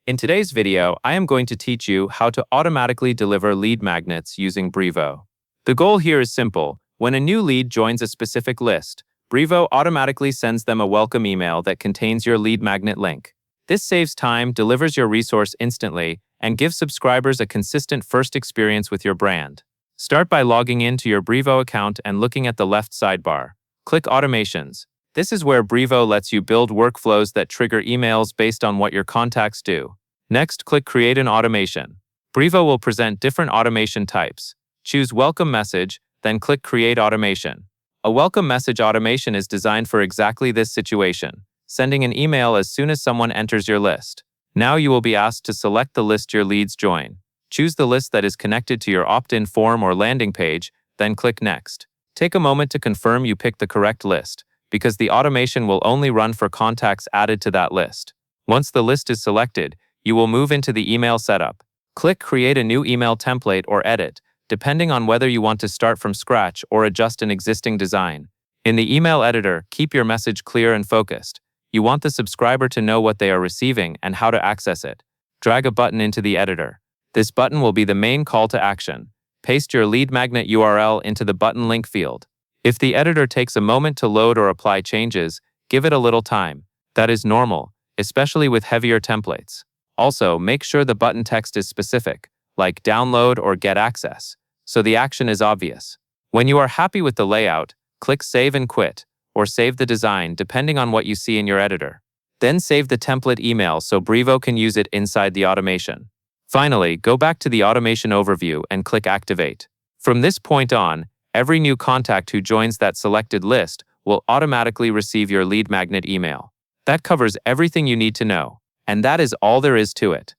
In today's video, I am going to teach you how to automatically deliver lead magnets using Brevo. The goal here is simple. When a new lead joins a specific list, Brevo automatically sends them a welcome email that contains your lead magnet link. This saves time, delivers your resource instantly, and gives subscribers a consistent first experience with your brand. Start by logging into your Brevo account and looking at the left sidebar. Click Automations. This is where Brevo lets you build workflows that trigger emails based on what your contacts do. Next, click Create an Automation. Brevo will present different automation types. Choose Welcome Message, then click Create Automation. A welcome message automation is designed for exactly this situation, sending an email as soon as someone enters your list. Now you will be asked to select the list your leads join. Choose the list that is connected to your opt-in form or landing page, then click Next. Take a moment to confirm you picked the correct list, because the automation will only run for contacts added to that list. Once the list is selected, you will move into the email setup. Click Create a new email template or edit, depending on whether you want to start from scratch or adjust an existing design. In the email editor, keep your message clear and focused. You want the subscriber to know what they are receiving and how to access it. Drag a button into the editor. This button will be the main call to action. Paste your lead magnet URL into the button link field. If the editor takes a moment to load or apply changes, give it a little time. That is normal, especially with heavier templates. Also, make sure the button text is specific, like download or get access, so the action is obvious. When you are happy with the layout, click Save and Quit, or save the design depending on what you see in your editor. Then save the template email so Brevo can use it inside the automation. Finally, go back to the automation overview and click Activate. From this point on, every new contact who joins that selected list will automatically receive your lead magnet email. That covers everything you need to know, and that is all there is to it.